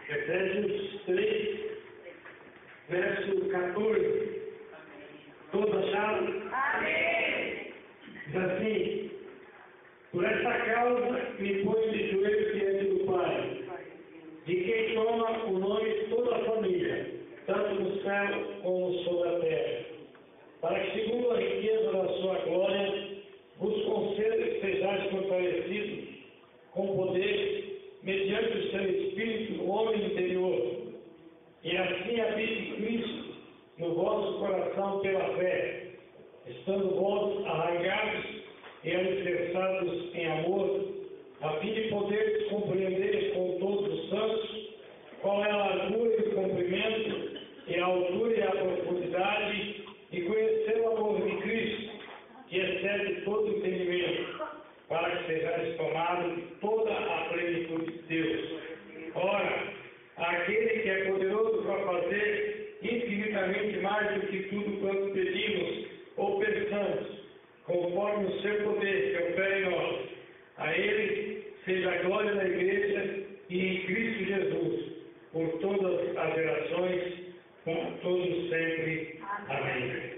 Efésios 3, verso 14. Todos acharam? Amém. Diz assim: por esta causa me põe de joelhos diante do Pai, de quem toma o nome de toda a família, tanto no céu como sobre a terra, para que, segundo a riqueza da sua glória, vos conceda que sejais fortalecidos com poder, mediante o seu Espírito no homem interior, e assim habite Cristo no vosso coração pela fé, estando vós arraigados e alicerçados em amor, a fim de poderes compreender com todos os santos qual é a largura e o comprimento, e a altura e a profundidade, e conhecer o amor de Cristo, que excede todo entendimento, para que sejais tomados de toda a plenitude de Deus. Ora, aquele que é poderoso para fazer infinitamente mais do que tudo quanto pedimos ou pensamos, conforme o seu poder que opera em nós, a Ele seja a glória da Igreja e em Cristo Jesus, por todas as gerações, com todos sempre. Amém.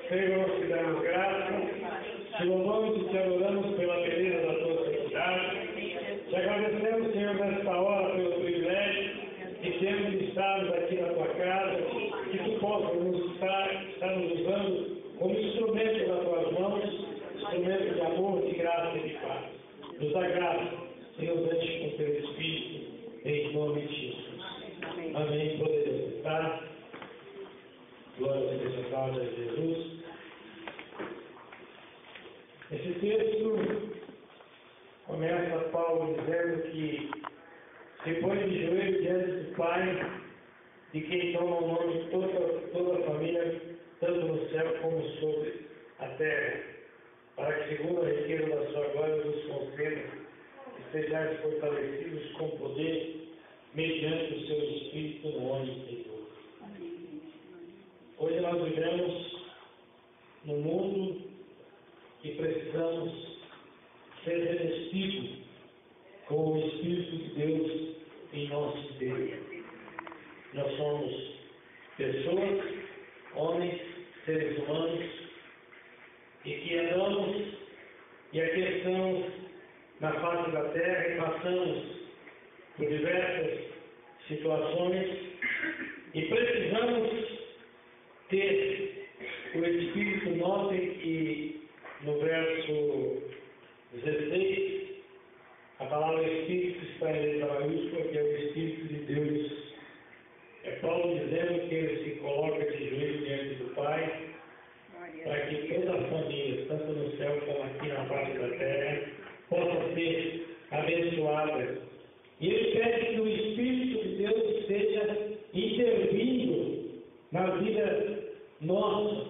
Senhor, te damos graças, te louvamos e te adoramos pela beleza da tua santidade. Te agradecemos, Senhor, nesta hora pelo privilégio que temos de estarmos aqui na tua casa, que tu possas nos estar nos usando como instrumento das tuas mãos, instrumento de amor, de graça e de paz. Nos dá graça e nos enche com teu Espírito, em nome de Jesus. Amém. Poderoso está. Glória seja a palavra de Jesus. Esse texto começa Paulo dizendo que se põe de joelho diante do Pai, de quem toma o nome de toda a família, tanto no céu como sobre a terra, para que, segundo a riqueza da sua glória, vos conceda que sejais fortalecidos com poder, mediante o seu Espírito no homem interior. Hoje nós vivemos num mundo que precisamos ser revestidos com o Espírito de Deus em nosso interior. Nós somos pessoas, homens, seres humanos, e que andamos e aqui estamos na face da terra e passamos por diversas situações e precisamos ter o Espírito. Notem que no verso 16 a palavra Espírito está em letra maiúscula, que é o Espírito de Deus. É Paulo dizendo que ele se coloca de joelho diante do Pai, para que toda a família, tanto no céu como aqui na face da terra, possa ser abençoada. E ele pede que o Espírito de Deus esteja intervindo na vida nossa,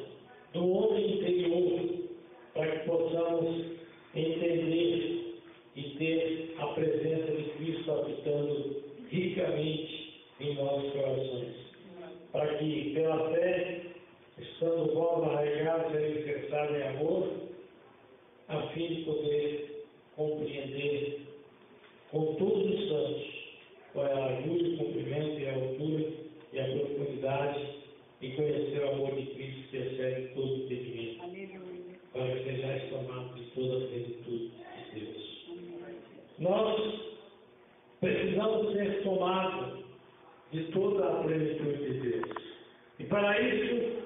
do homem interior, para que possamos entender e ter a presença de Cristo habitando ricamente em nossos corações. Para que, pela fé, estando vós arraigados e alicerçados em amor, a fim de poder compreender com todos os santos qual é a largura, o comprimento e a altura e a profundidade, e conhecer o amor de Cristo que excede todo o entendimento, para que sejais tomados de toda a plenitude de Deus. Nós precisamos ser tomados de toda a plenitude de Deus. E para isso,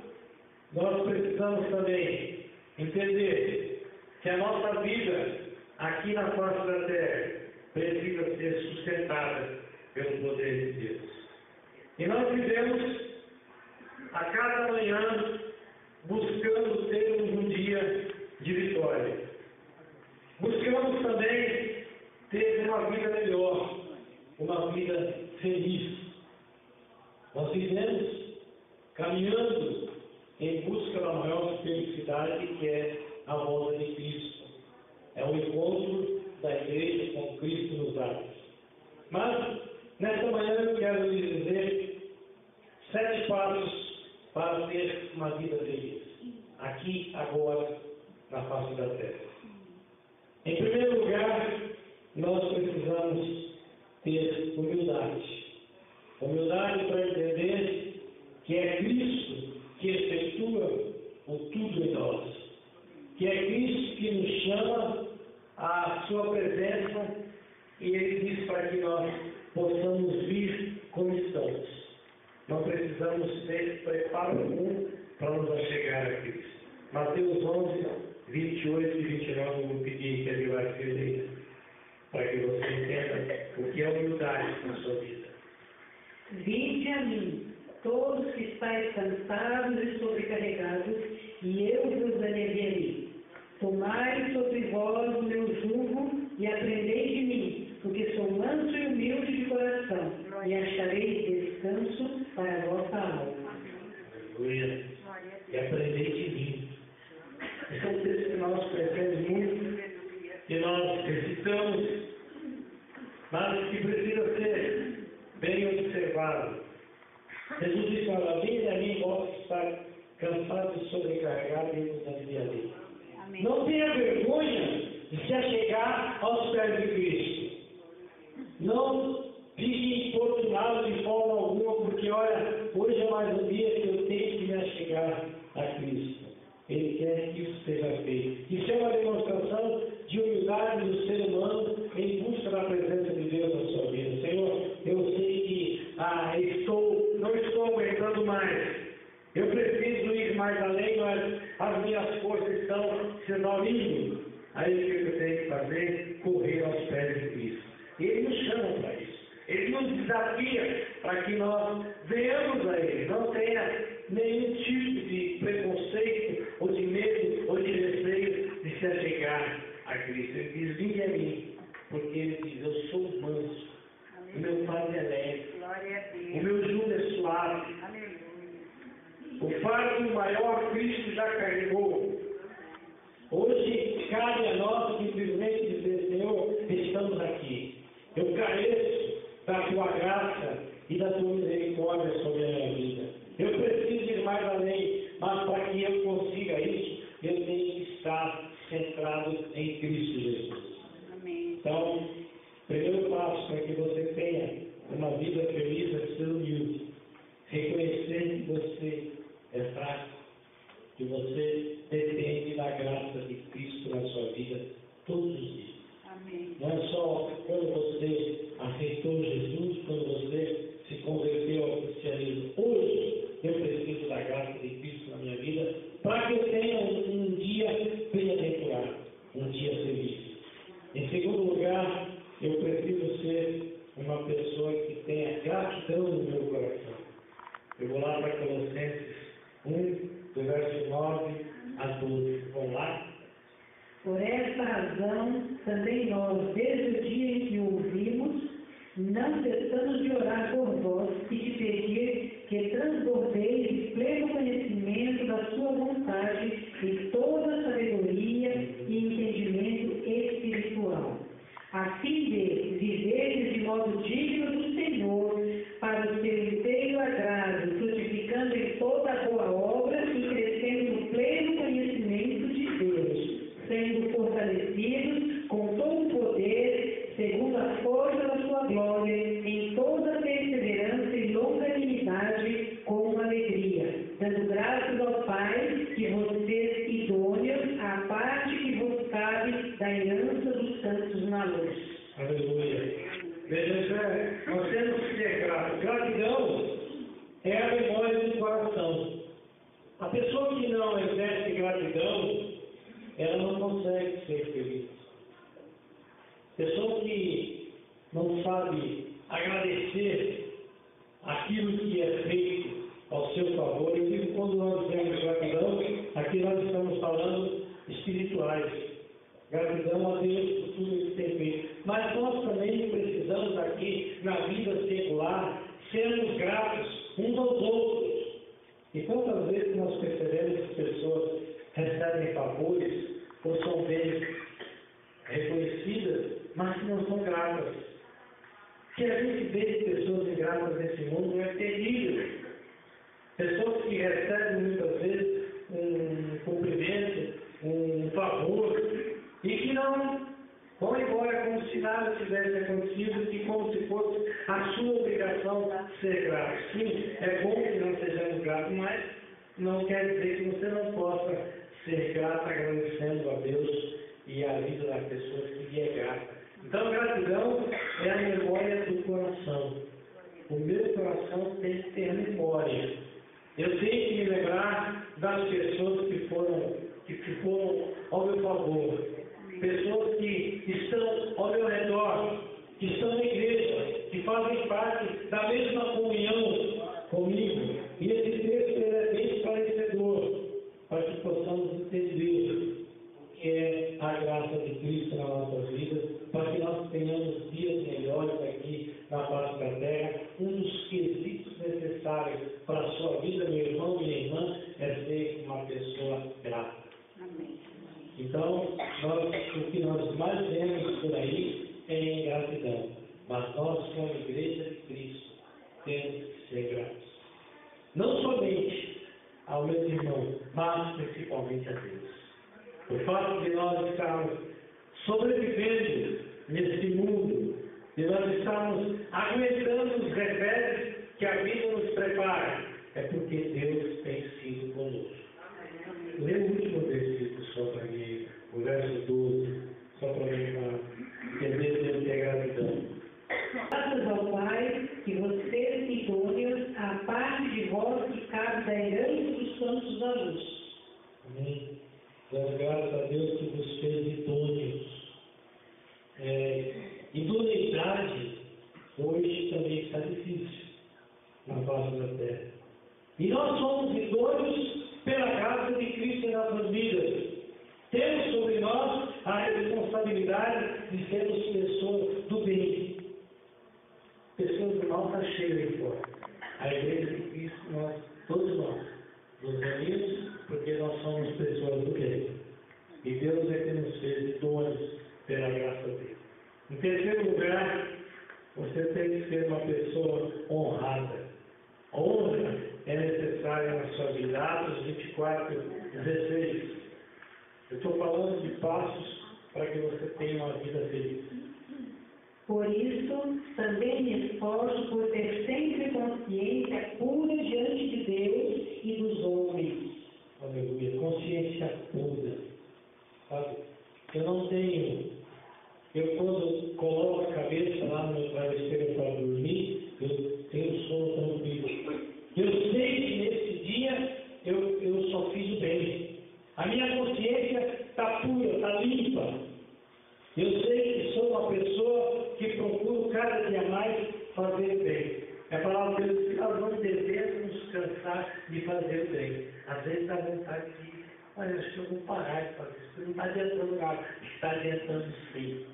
nós precisamos também entender que a nossa vida aqui na face da terra precisa ser sustentada pelo poder de Deus. E nós vivemos a cada manhã buscando termos um dia de vitória. Buscamos também ter uma vida melhor, uma vida feliz. Nós vivemos caminhando em busca da maior felicidade, que é a volta de Cristo. É o encontro da igreja com Cristo nos ares. Mas, nesta manhã eu quero lhes dizer 7 passos para ter uma vida feliz, aqui, agora, na face da terra. Em primeiro lugar, nós precisamos ter humildade. Humildade para entender que é Cristo que efetua o tudo em nós. Que é Cristo que nos chama à sua presença e Ele diz para que nós possamos vir como estamos. Não precisamos ter preparo algum para nos achegar a Cristo. Mateus 11, 28 e 29, eu vou pedir que ele vai ser lido, para que você entenda o que é humildade na sua vida. Vinde a mim, todos que estáis cansados e sobrecarregados, e eu vos aliviarei. Tomai sobre vós o meu jugo e aprendei de mim, porque sou manso e humilde de coração, e achareis descanso para a vossa alma. Aleluia. E aprendei de mim. Esse é um texto que nós conhecemos muito, que nós recitamos, mas que precisa ser bem observado. Jesus disse: olha, vinde a mim, vós que estáis cansados e sobrecarregados, e vos aliviarei. Não tenha vergonha de se achegar aos pés de Cristo. Não fique importunado de forma alguma, porque olha, hoje é mais um dia que eu tenho que me achegar a Cristo. Ele quer que isso seja feito. Isso é uma demonstração de humildade do ser humano em busca da presença de Deus na sua vida. Senhor, eu sei que não estou aguentando mais. Eu preciso ir mais além, mas as minhas forças estão se exaurindo. Aí o que eu tenho que fazer? Correr aos pés de Cristo. Ele nos chama para isso. Ele nos desafia para que nós venhamos a Ele. Não tenha nenhum tipo de preconceito, ou de medo, ou de receio de se achegar a Cristo. Ele diz: vinde a mim, porque Ele diz: eu sou manso, o meu fardo é leve, o meu jugo é suave. O fardo maior Cristo já carregou. Hoje cabe a nós simplesmente dizer: Senhor, estamos aqui. Eu careço da tua graça e da tua misericórdia sobre a minha vida. Eu preciso ir mais além, mas para que eu consiga isso, eu tenho que estar centrado em Cristo Jesus. Amém. Então, primeiro passo para que você tenha uma vida feliz é ser humilde. Reconhecer que você é fraco, que você depende da graça de Cristo na sua vida todos os dias. Amém. Não é só quando você aceitou Jesus, quando você se converteu ao cristianismo. Hoje eu preciso da graça de Cristo na minha vida para que eu tenha um dia bem-aventurado, um dia feliz. Em segundo lugar, eu preciso ser uma pessoa que tenha gratidão no meu coração. Eu vou lá para Colossenses 1, do verso 9 a 12. Vamos lá? Por esta razão, também nós, desde o dia em que o ouvimos, não cessamos de orar por vós e de pedir que transbordeis de pleno conhecimento da sua vontade em toda sabedoria e entendimento espiritual, a fim de viveres de modo digno do Senhor, para o seu inteiro agrado, frutificando em toda boa obra e crescendo no pleno conhecimento de Deus, sendo fortalecidos com todo o poder, segundo a força da sua glória, em toda perseverança e longanimidade, com alegria, dando graças ao Pai que vos fez idôneos à parte que vos cabe da herança dos santos na luz. Aleluia. Veja, nós temos que ser gratos. Gratidão é a memória do coração. A pessoa que não exerce gratidão, ela não consegue ser feliz. Pessoa que não sabe agradecer aquilo que é feito ao seu favor, e digo, quando nós dizemos gratidão, aqui nós estamos falando espirituais. Gratidão a Deus por tudo que tem feito. Mas nós também precisamos aqui, na vida secular, sermos gratos uns aos outros. E quantas vezes nós percebemos que pessoas recebem favores ou são bem reconhecidas, mas que não são gratas. Que a gente vê de pessoas ingratas nesse mundo é terrível. Pessoas que recebem muitas vezes um cumprimento, um favor, e que não vão embora como se nada tivesse acontecido, e como se fosse a sua obrigação coração ser grato. Sim, é bom que nós sejamos gratos, mas não quer dizer que você não possa ser grato agradecendo a Deus e a vida das pessoas que lhe é grata. Então, gratidão é a memória do coração. O meu coração tem que ter memória. Eu tenho que me lembrar das pessoas que foram ao meu favor. Pessoas que estão ao meu redor, que estão na igreja, que fazem parte da mesma comunhão comigo. E esse texto é bem esclarecedor, para que possamos entender o que é a graça de Cristo na nossa vida, para que nós tenhamos dias melhores aqui na face da terra. Um dos quesitos necessários para a sua vida, meu irmão e minha irmã, é ser uma pessoa grata. Amém. Então, o que nós mais vemos por aí é ingratidão. Mas nós, como Igreja de Cristo, temos que ser gratos. Não somente ao meu irmão, mas principalmente a Deus. O fato de nós estarmos sobrevivendo nesse mundo, de nós estarmos aguentando os revés que a vida nos prepara, é porque Deus tem sido conosco. Lê o último versículo só para mim, o verso 12, só para mim entender o que é gratidão. Graças ao Pai, que vocês idôneos, a parte de vós que cabe da herança dos santos da luz. Amém. Damos graças a Deus que vos fez idôneos. Idoneidade hoje também está difícil na face da terra. E nós somos idôneos pela graça de Cristo em nossas vidas. Temos sobre nós a responsabilidade de sermos pessoas do bem. Pessoas do mal está cheia aí fora. A igreja de Cristo, todos nós, nos unimos porque nós somos pessoas do bem. E Deus é que nos fez idôneos pela graça dele. Em terceiro lugar, você tem que ser uma pessoa honrada. A honra é necessária na sua vida. Atos 24:16. Eu estou falando de passos para que você tenha uma vida feliz. Por isso, também me esforço por ter sempre consciência pura diante de Deus e dos homens. Aleluia. Consciência pura. Sabe? Eu quando coloco a cabeça lá no meu travesseiro para dormir, eu tenho sono tranquilo. Eu sei que nesse dia eu só fiz o bem. A minha consciência está pura, está limpa. Eu sei que sou uma pessoa que procuro cada dia mais fazer o bem. É a palavra de Deus que nós não devemos cansar de fazer o bem. Às vezes dá vontade de, olha, acho que eu vou parar de fazer isso. Não está adiantando nada. Está adiantando sim.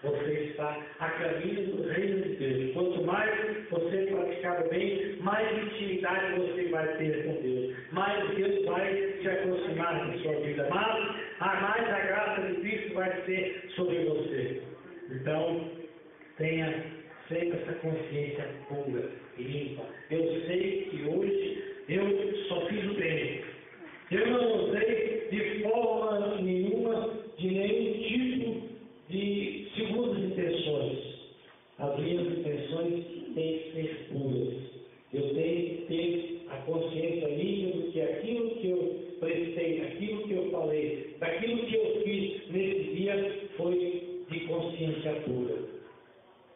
Você está a caminho do reino de Deus. Quanto mais você praticar o bem, mais intimidade você vai ter com Deus. Mais Deus vai se aproximar da sua vida. Mas mais a graça de Cristo vai ser sobre você. Então, tenha sempre essa consciência pura e limpa. Eu sei que hoje eu só fiz o bem. Eu não usei de forma nenhuma, de nenhum tipo de segundas intenções. As minhas intenções têm que ser puras. Eu tenho que ter a consciência limpa do que aquilo que eu prestei, aquilo que eu falei, daquilo que eu fiz nesse dia foi de consciência pura.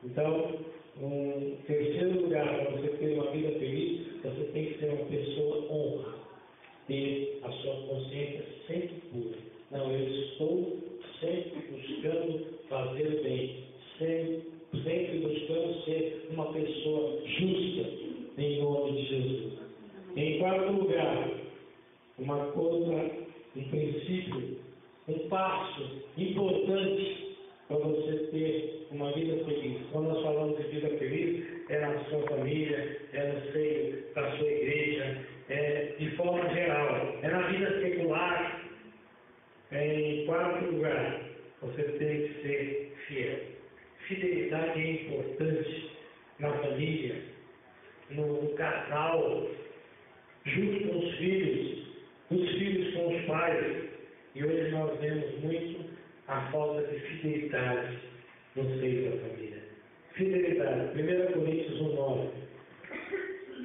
Então, em terceiro lugar, para você ter uma vida feliz, você tem que ser uma pessoa honrada, ter a sua consciência sempre pura. Não, eu estou sempre buscando fazer o bem, sempre buscando ser uma pessoa justa, em nome de Jesus. Em quarto lugar, um princípio, um passo importante para você ter uma vida feliz. Quando nós falamos de vida feliz, é na sua família, é no seio da sua igreja, é de forma geral, é na vida secular. Em quarto lugar, você tem que ser fiel. Fidelidade é importante na família, no casal, junto com os filhos com os pais. E hoje nós vemos muito a falta de fidelidade no seio da família. Fidelidade. 1 Coríntios 1:9.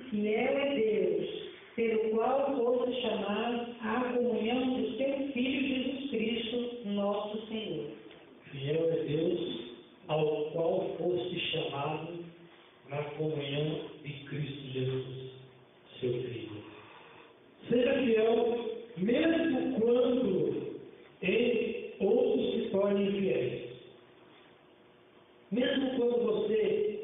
fiel é Deus, pelo qual foste chamado à comunhão do seu Filho Jesus Cristo, nosso Senhor. Fiel é Deus, ao qual foste chamado na comunhão de Cristo Jesus, seu Filho. Seja fiel, mesmo quando outros se tornem infiéis. Mesmo quando você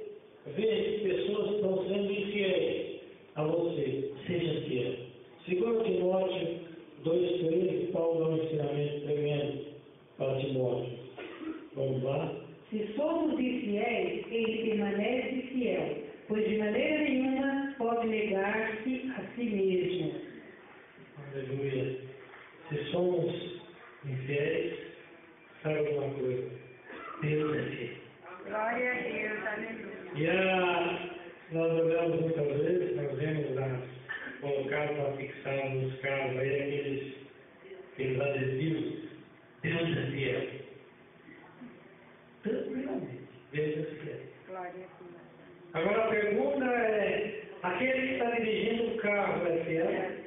vê que pessoas estão sendo infiéis a você, seja fiel. Segundo Timóteo 2,13, Paulo dá um ensinamento tremendo para Timóteo. Vamos lá? Se somos infiéis, ele permanece fiel, pois de maneira nenhuma pode negar-se a si mesmo. Aleluia. Se somos infiéis, sabe uma coisa? Deus é fiel. Glória a Deus, aleluia. E nós olhamos muitas vezes, nós vemos colocar para fixar nos carros aí aqueles adesivos. Deus é fiel. Tranquilamente, Deus é fiel. Glória a Deus. Agora a pergunta é, aquele que está dirigindo o carro é fiel?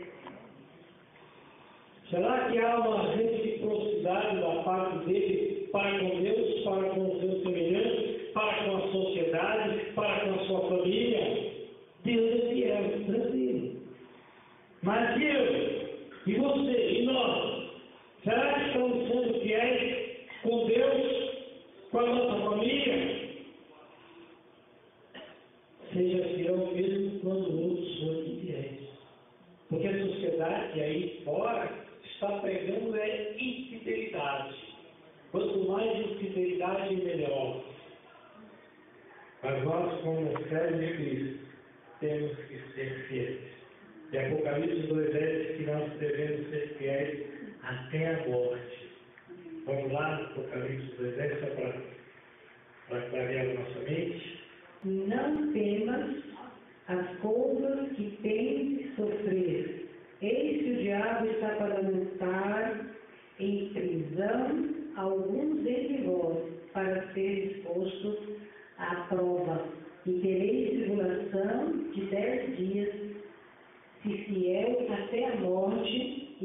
Será que há uma reciprocidade da parte dele para com Deus, para com os seus semelhantes, para com a sociedade, para com a sua família? Deus é fiel, tranquilo. Mas eu, e você, e nós, será que estamos sendo fiéis com Deus, com a nossa família? Seja fiel mesmo quando outros forem infiéis. Porque a sociedade aí fora está pregando infidelidade. Quanto mais infidelidade, melhor. Mas nós, como servos de Cristo, temos que ser fiéis. E Apocalipse 2 diz que nós devemos ser fiéis até a morte. Vamos lá, Apocalipse 2 só para clarear a nossa mente. Não temas as coisas que tens de sofrer. Eis que o diabo está para lançar em prisão alguns entre vós, para serem expostos à prova. E tereis tribulação de 10 dias, se fiel até a morte,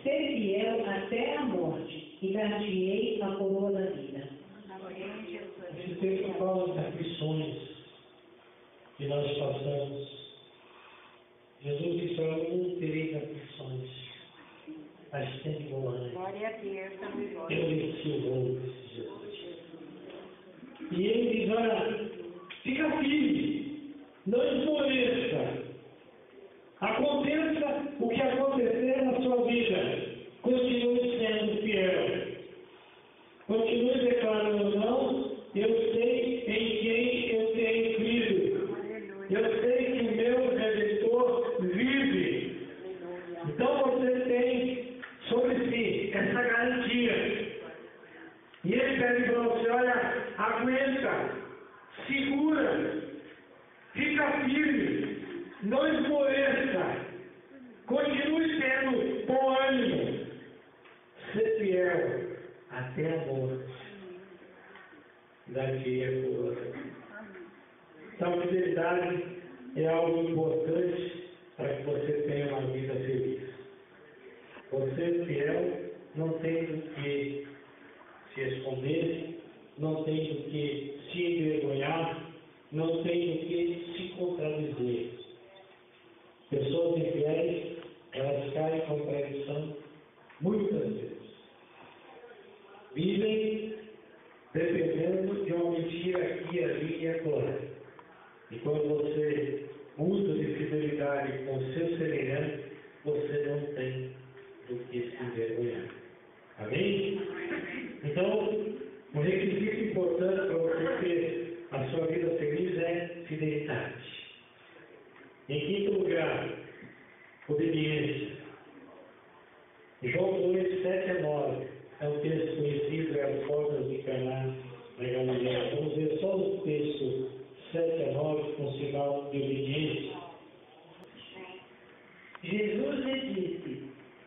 ser fiel até a morte, e dar-te-ei a coroa da vida. Esse texto fala das aflições que nós passamos. Jesus disse: eu não terei aflições, mas tem bom ânimo. Glória a Deus, aleluia. Eu venci o mundo, disse Jesus. E ele diz: olha, fica firme, não esmoreça. Aconteça o que acontecer na sua vida, continue sendo fiel. Continue declarando: não, eu sei em quem eu tenho crido. Eu sei que o meu Redentor vive. Então você tem sobre si essa garantia. E ele pede para você: olha, aguenta, segura, fica firme, não esmoreça, continue tendo bom ânimo, ser fiel até a morte. Dar-te-ei a coroa. Então, a fidelidade é algo importante para que você tenha uma vida feliz. Você fiel não tem do que se esconder, não tem do que se envergonhar, não tem do que se contradizer. Pessoas infiéis, elas caem em contradição muitas vezes. Vivem dependendo de uma mentira aqui, ali e agora. E quando você usa de fidelidade com o seu semelhante, você não tem do que se envergonhar. Amém? Então, um requisito importante para você ter a sua vida feliz é fidelidade. Em quinto lugar, obediência. João 2, 7 a 9. É um texto conhecido, é as portas de Caná, na Galileia. Vamos ver só o texto 7 a 9 com sinal de obediência. Jesus lhe disse: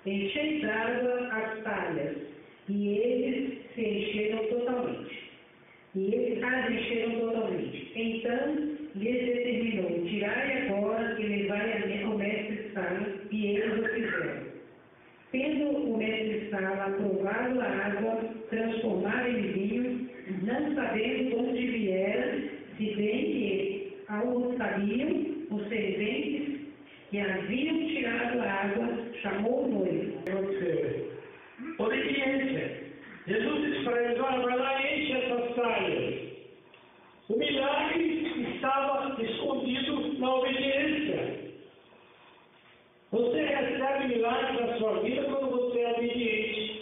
enchei d'água as talhas, e eles se encheram totalmente. E eles as encheram totalmente. Então lhes determinou: tirai agora e estava aprovado a água transformada em vinho, não sabendo de onde viera, se bem que, ao sabiam, os serventes que haviam tirado a água, chamou o noivo. Obediência. Jesus disse para eles: olha, vai lá e enche essas talhas. O milagre estava escondido na obediência. Você recebe milagre na sua vida quando você é obediente.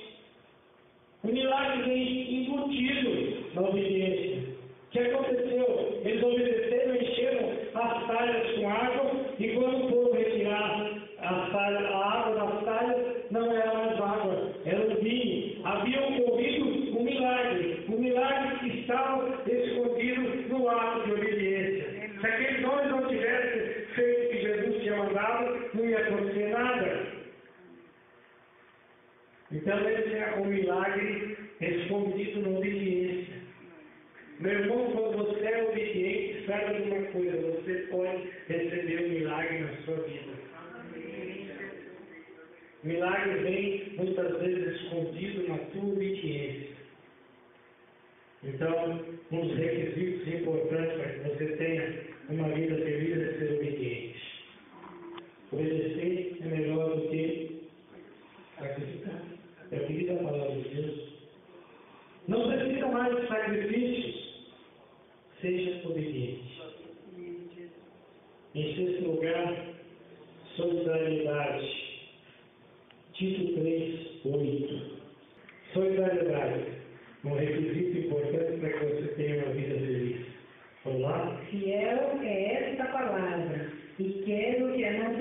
O milagre vem embutido na obediência. O que aconteceu? Eles obedeceram, encheram as talhas com água, e quando foram retirar a água das talhas, não era mais água, era o vinho. Haviam ouvido o milagre que estava escondido no ato de obediência. Se aqueles homens não tivessem feito o que Jesus tinha mandado, não ia acontecer nada. Então esse é o milagre escondido na obediência. Meu irmão, quando você é obediente, saiba de uma coisa: você pode receber um milagre na sua vida. O milagre vem muitas vezes escondido na tua obediência. Então, um dos requisitos importantes para que você tenha uma vida feliz é ser obediente. Obedecer é melhor do que sacrificar. É o que diz a palavra de Deus. Não precisa mais de sacrifícios. Seja obediente. Em sexto lugar, solidariedade. Tito 3:8. Solidariedade. Um requisito importante para que você tenha uma vida feliz. Vamos lá? Fiel é esta palavra, e quero que a não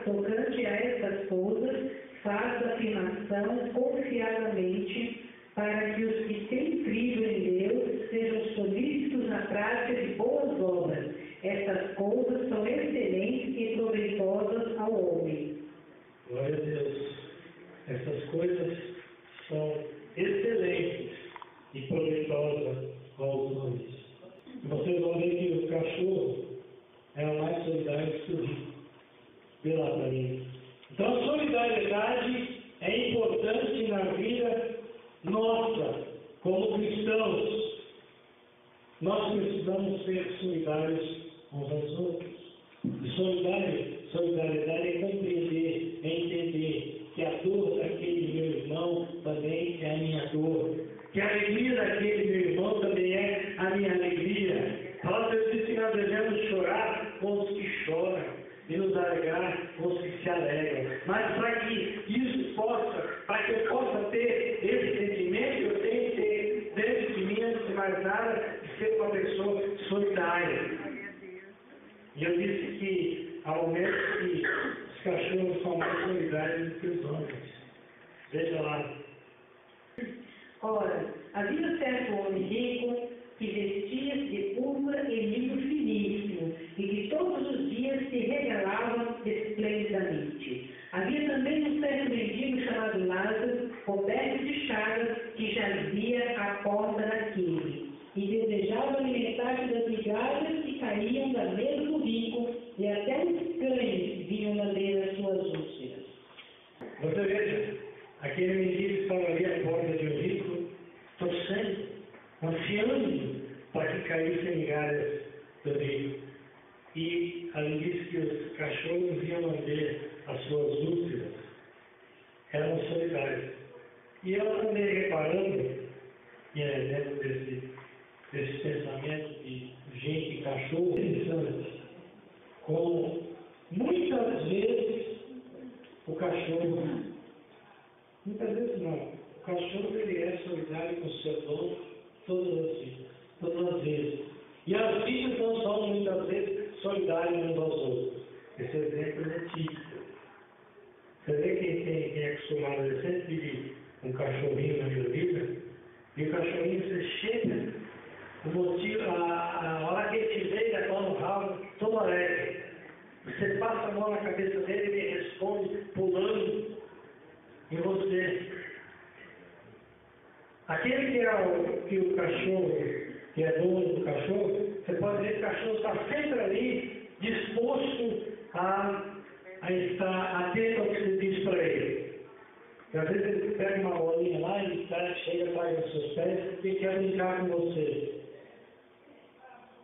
tocante a estas coisas, faça afirmação confiadamente, para que os que têm crido em Deus sejam solícitos na prática de boas obras. Estas coisas são excelentes e proveitosas ao homem. Glória a Deus. Essas coisas são excelentes e proveitosas aos homens. Vocês vão ver que o cachorro é o mais solidário que o rico, pela aparência. Então a solidariedade é importante na vida nossa, como cristãos. Nós precisamos ser solidários uns aos outros. E solidariedade é compreender, é entender que a dor daquele meu irmão também é a minha dor. Que a alegria daquele meu irmão também é a minha alegria. A palavra de Deus diz que nós devemos chorar com os que choram e nos alegrar com os que se alegram. Mas para que isso para que eu possa ter esse sentimento, eu tenho que ter dentro de mim, antes de mais nada, de ser uma pessoa solidária. E eu disse que há momentos que os cachorros são mais solidários do que os homens. Veja lá. Ora, havia certo homem rico que vestia-se de púrpura e linho finíssimo, e que todos os dias se regalava esplendidamente. Havia também um certo mendigo chamado Lázaro, coberto de chagas, que jazia à porta daquele, e desejava alimentar-se das migalhas que caíam da mesa do rico, e até os cães vinham lamber as suas úlceras. Você veja, aquele mendigo estava ali à porta de um rico, torcendo, ansiando para que caíssem migalhas do rico. E além disso que os cachorros iam lamber as suas úlceras, eram solidários. E eu andei reparando, e é dentro desse pensamento de gente e cachorro, interessante, como muitas vezes o cachorro, muitas vezes não, o cachorro ele é solidário com o seu dono todas as vezes. E as filhas não são muitas vezes solidários uns aos outros. Esse exemplo é típico. Você vê quem é acostumado a sempre pedir um cachorrinho na minha vida, e o cachorrinho você chega, o motivo, a hora que ele te vê, ele dá no rabo, todo alegre. Você passa a mão na cabeça dele e ele responde pulando em você. Aquele que o cachorro, que é dono do cachorro, você pode ver que o cachorro está sempre ali, disposto a ter o que você diz para ele. Porque às vezes ele pega uma bolinha lá e chega atrás dos seus pés porque quer brincar com você.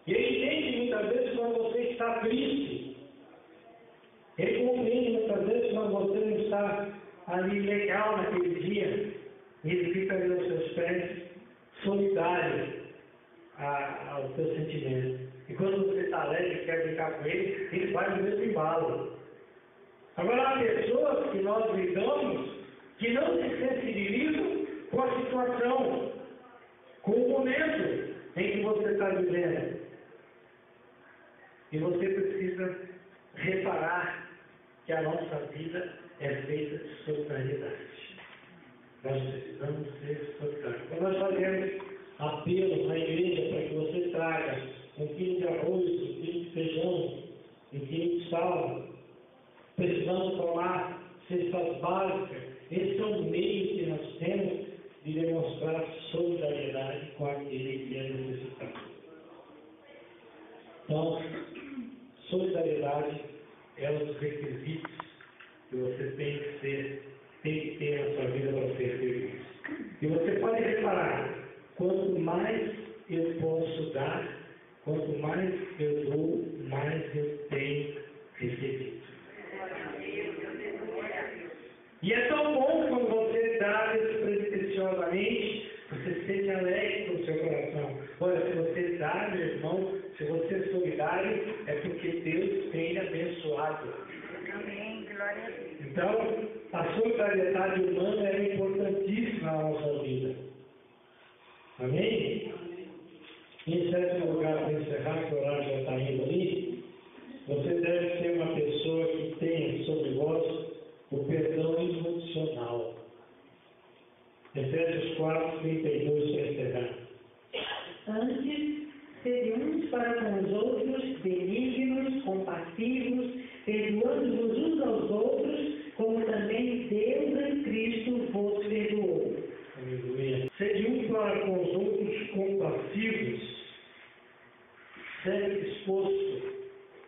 E ele entende muitas vezes quando você está triste. Ele compreende muitas vezes quando você não está ali legal naquele dia. E ele fica ali aos seus pés, solidário ao seu sentimento. E quando você está alegre e quer brincar com ele, ele vai no mesmo embalo. Agora, há pessoas que nós lidamos que não se sensibilizam com a situação, com o momento em que você está vivendo. E você precisa reparar que a nossa vida é feita de solidariedade. Nós precisamos ser solidários. Quando nós fazemos apelo na igreja para que você traga 1 quilo de arroz, 1 quilo de feijão, 1 quilo de sal, precisamos tomar cestas básicas. Esse é o meio que nós temos de demonstrar solidariedade com aquele que é necessitado. Então, solidariedade é um dos requisitos que você tem que ter na sua vida para ser feliz. E você pode reparar, quanto mais eu posso dar, quanto mais eu dou, mais eu tenho recebido. E é tão bom quando você dá despretensiosamente, você se sente alegre no seu coração. Olha, se você dá, meu irmão, se você é solidário, é porque Deus tem abençoado. Amém. Glória a Deus. Então, a solidariedade humana é importantíssima na nossa vida. Amém? Em certo lugar, para encerrar, que o horário já está indo ali, você deve ser uma pessoa que tenha sobre vós o perdão incondicional. Efésios 4, 32, para encerrar. Antes, sede uns para com os outros, benignos, compassivos, perdoando-vos uns aos outros, como também Deus em Cristo vos perdoou. Aleluia. Sede uns para com os outros compassivos, sempre disposto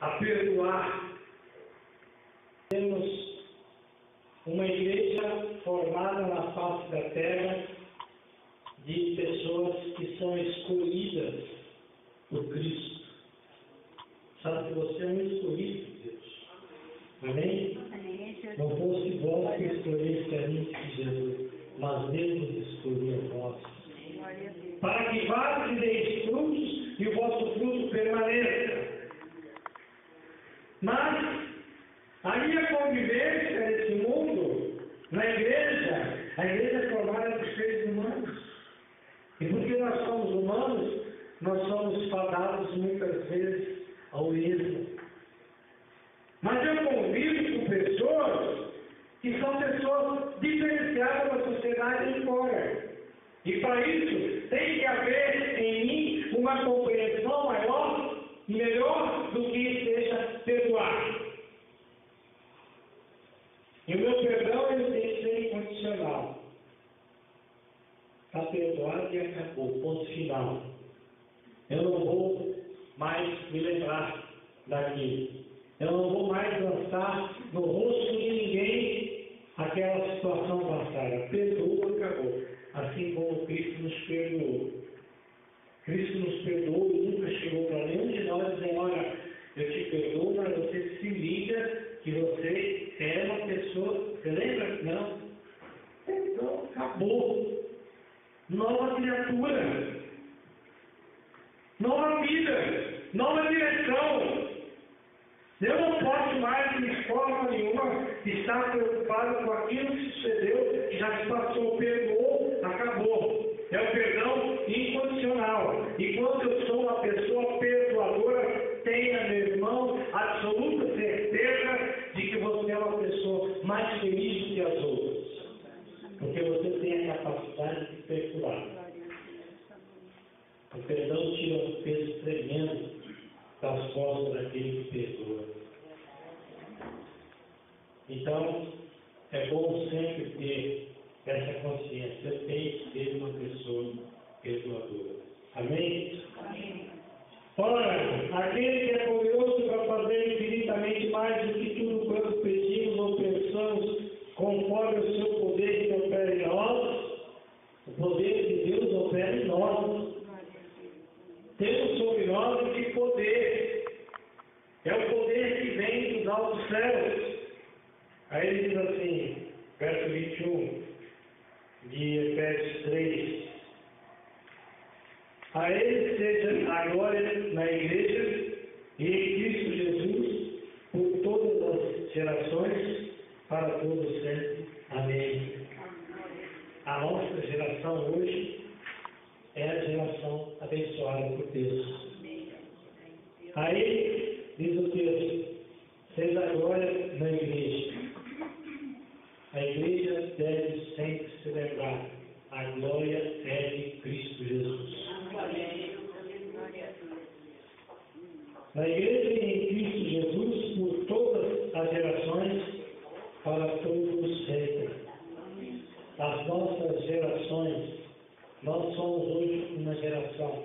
a perdoar. Temos uma igreja formada na face da terra de pessoas que são escolhidas por Cristo. Sabe que você é um escolhido de Deus. Amém? Amém, Jesus. Não fosse vós que escolheste a mim, Jesus, mas Deus nos escolheu a vós. Glória a Deus. Para que vades e deis frutos e o vosso fruto permaneça. Mas a minha convivência nesse mundo, na igreja, a igreja é formada por seres humanos. E porque nós somos humanos, nós somos fadados muitas vezes ao erro. Mas eu convivo com pessoas que são pessoas diferenciadas da sociedade de fora. E para isso, tem que haver em mim uma compreensão maior e melhor do que seja perdoar. E o meu perdão ele tem que ser incondicional. Está perdoado e acabou. Ponto final. Eu não vou mais me lembrar daquilo. Eu não vou mais lançar no rosto de ninguém aquela situação passada. Perdoa e acabou. Assim como Cristo nos perdoou. Cristo nos perdoou e nunca chegou para nenhum de nós dizendo, olha, eu te perdoo, mas você se liga que você é uma pessoa, você lembra? Não. Então, acabou. Nova criatura. Nova vida. Nova direção. Eu não posso mais, de forma nenhuma, estar preocupado com aquilo que sucedeu, que já se passou, perdoou, acabou. É o perdão incondicional. E quando eu sou uma pessoa perdoadora, tenha, meu irmão, absoluta certeza de que você é uma pessoa mais feliz do que as outras. Porque você tem a capacidade de perdoar. O perdão tira um peso tremendo das costas daquele que perdoa. Então, é bom sempre ter essa consciência. Eu tenho que ser uma pessoa perdoadora. Amém? Amém. Ora, aquele que é poderoso para fazer infinitamente mais do que tudo quanto pedimos ou pensamos, conforme o seu poder que altos céus. Aí ele diz assim, verso 21 de Efésios 3. A ele seja a glória na igreja e em Cristo Jesus por todas as gerações, para todos sempre. Amém. A nossa geração hoje é a geração abençoada por Deus. Aí diz o texto, seja a glória na igreja. A igreja deve sempre se lembrar, a glória é de Cristo Jesus. Na igreja e em Cristo Jesus, por todas as gerações, para todos sempre. As nossas gerações, nós somos hoje uma geração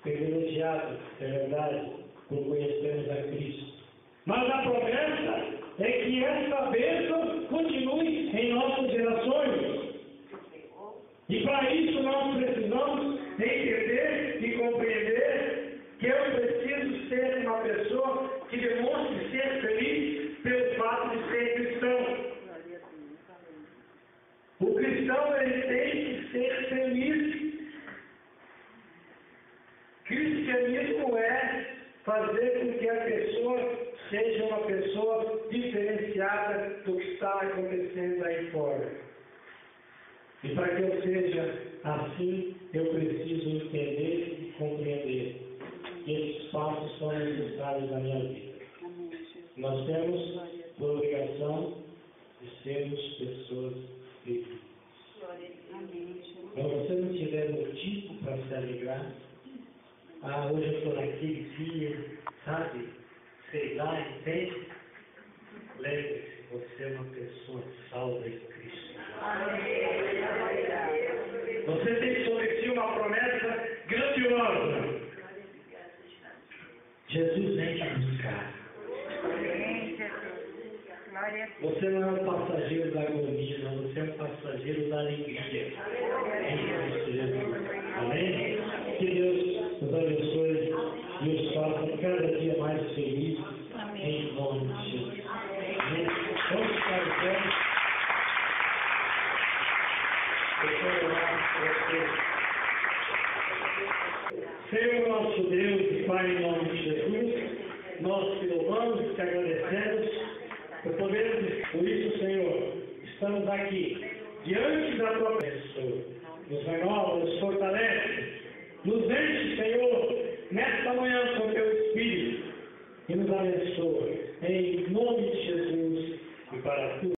privilegiada, é verdade, por conhecermos a Cristo. Mas a promessa é que essa bênção continue em nossas gerações. E para isso nós precisamos entender e compreender que eu preciso ser uma pessoa que demonstre ser feliz pelo fato de ser cristão. O cristão, ele tem que ser feliz. Cristianismo é fazer com que a pessoa seja uma pessoa diferenciada do que está acontecendo aí fora. E para que eu seja assim, eu preciso entender e compreender que esses passos são necessários na minha vida. Nós temos por obrigação de sermos pessoas felizes. Quando você não tiver motivo para se alegrar, hoje eu estou naquele dia, sabe? Sei lá, entende? Lembre-se, você é uma pessoa salva em Cristo. Você tem sobre si uma promessa grandiosa. Jesus vem te buscar. Você não é um passageiro da agonia, não. Você é um passageiro da alegria. Em Cristo Jesus. Amém? Que Deus nos abençoe e os faça cada dia mais felizes. Em nome de Jesus. Amém? Vamos ficar em pé. Eu quero orar por você. Senhor nosso Deus e Pai, em nome de Jesus, nós te louvamos e te agradecemos por podermos, por isso, Senhor, estamos aqui diante da tua pessoa. Nos renova, nos fortalece, nos enche, Senhor, nesta manhã com teu Espírito e nos abençoa. Em nome de Jesus e para tudo.